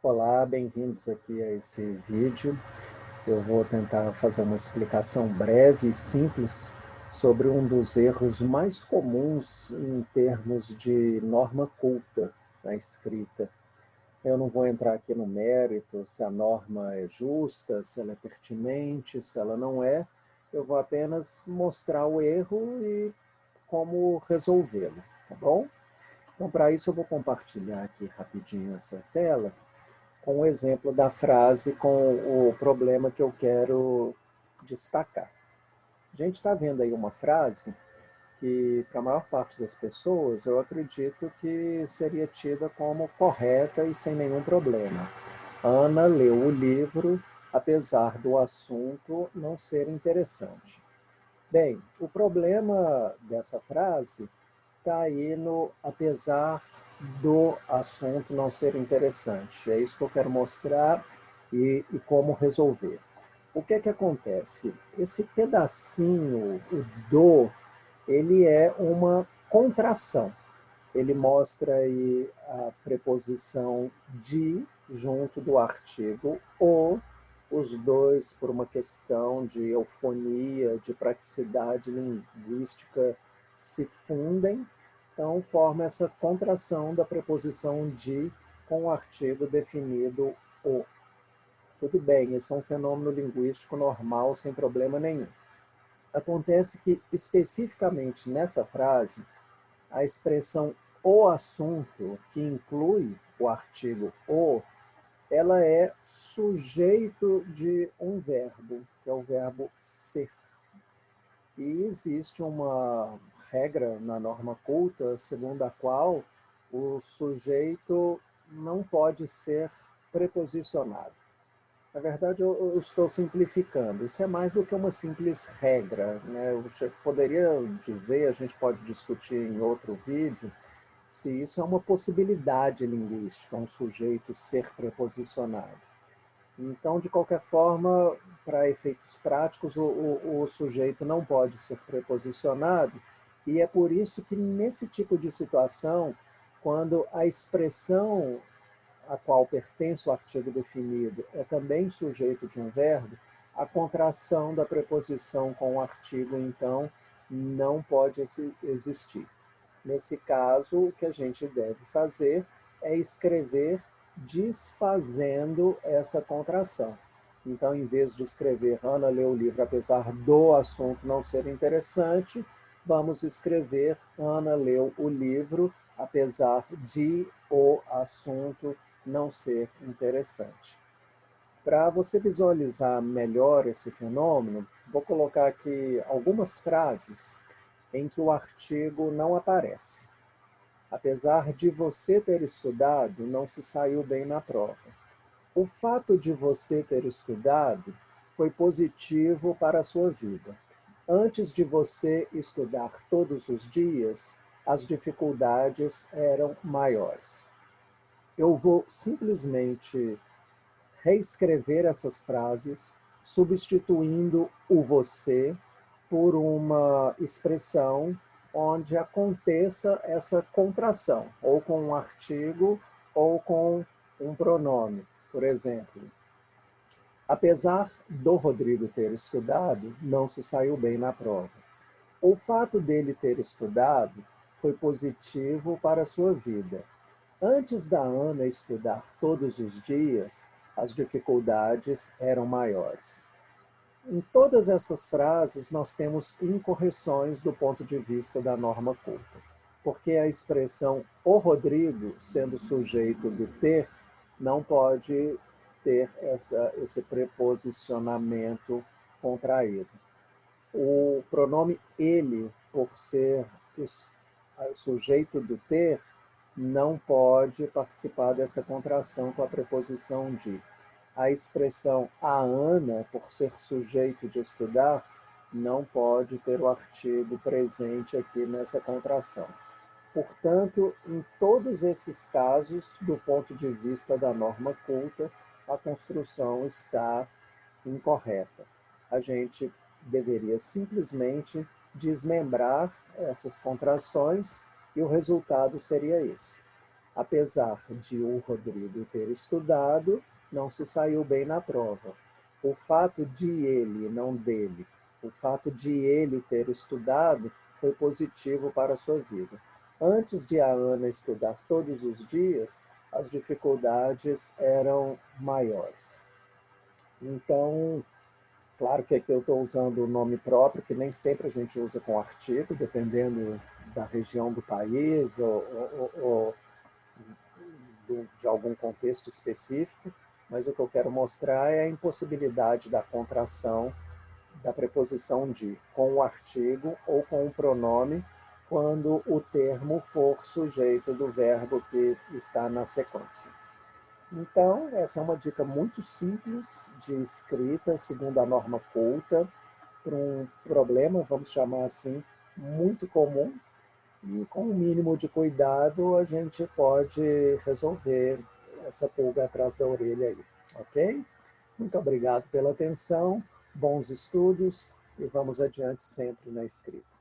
Olá, bem-vindos aqui a esse vídeo. Eu vou tentar fazer uma explicação breve e simples sobre um dos erros mais comuns em termos de norma culta na escrita. Eu não vou entrar aqui no mérito se a norma é justa, se ela é pertinente, se ela não é. Eu vou apenas mostrar o erro e como resolvê-lo, tá bom? Então, para isso, eu vou compartilhar aqui rapidinho essa tela com o exemplo da frase com o problema que eu quero destacar. A gente está vendo aí uma frase que, para a maior parte das pessoas, eu acredito que seria tida como correta e sem nenhum problema. Ana leu o livro, apesar do assunto não ser interessante. Bem, o problema dessa frase está aí no apesar do assunto não ser interessante. É isso que eu quero mostrar e como resolver. O que é que acontece? Esse pedacinho, o do, ele é uma contração. Ele mostra aí a preposição de junto do artigo o, os dois por uma questão de eufonia, de praticidade linguística se fundem, então forma essa contração da preposição de com o artigo definido o. Tudo bem, esse é um fenômeno linguístico normal, sem problema nenhum. Acontece que, especificamente nessa frase, a expressão o assunto, que inclui o artigo o, ela é sujeito de um verbo, que é o verbo ser. E existe uma regra na norma culta, segundo a qual o sujeito não pode ser preposicionado. Na verdade, eu estou simplificando. Isso é mais do que uma simples regra, né? Eu poderia dizer, a gente pode discutir em outro vídeo, se isso é uma possibilidade linguística, um sujeito ser preposicionado. Então, de qualquer forma, para efeitos práticos, o sujeito não pode ser preposicionado, e é por isso que, nesse tipo de situação, quando a expressão a qual pertence o artigo definido é também sujeito de um verbo, a contração da preposição com o artigo, então, não pode existir. Nesse caso, o que a gente deve fazer é escrever desfazendo essa contração. Então, em vez de escrever Ana leu o livro apesar do assunto não ser interessante, vamos escrever Ana leu o livro apesar de o assunto não ser interessante. Para você visualizar melhor esse fenômeno, vou colocar aqui algumas frases em que o artigo não aparece. Apesar de você ter estudado, não se saiu bem na prova. O fato de você ter estudado foi positivo para a sua vida. Antes de você estudar todos os dias, as dificuldades eram maiores. Eu vou simplesmente reescrever essas frases, substituindo o você por uma expressão onde aconteça essa contração, ou com um artigo ou com um pronome. Por exemplo, apesar do Rodrigo ter estudado, não se saiu bem na prova. O fato dele ter estudado foi positivo para a sua vida. Antes da Ana estudar todos os dias, as dificuldades eram maiores. Em todas essas frases, nós temos incorreções do ponto de vista da norma culta, porque a expressão o Rodrigo, sendo sujeito do ter, não pode ter esse preposicionamento contraído. O pronome ele, por ser sujeito do ter, não pode participar dessa contração com a preposição de. A expressão a Ana, por ser sujeito de estudar, não pode ter o artigo presente aqui nessa contração. Portanto, em todos esses casos, do ponto de vista da norma culta, a construção está incorreta. A gente deveria simplesmente desmembrar essas contrações e o resultado seria esse. apesar de o Rodrigo ter estudado, não se saiu bem na prova. O fato de ele, não dele, o fato de ele ter estudado foi positivo para a sua vida. Antes de a Ana estudar todos os dias, as dificuldades eram maiores. Então, claro que aqui eu estou usando o nome próprio, que nem sempre a gente usa com artigo, dependendo da região do país ou de algum contexto específico, mas o que eu quero mostrar é a impossibilidade da contração da preposição de com o artigo ou com o pronome quando o termo for sujeito do verbo que está na sequência. Então, essa é uma dica muito simples de escrita, segundo a norma culta, para um problema, vamos chamar assim, muito comum, e com um mínimo de cuidado a gente pode resolver essa pulga atrás da orelha aí, ok? Muito obrigado pela atenção, bons estudos e vamos adiante sempre na escrita.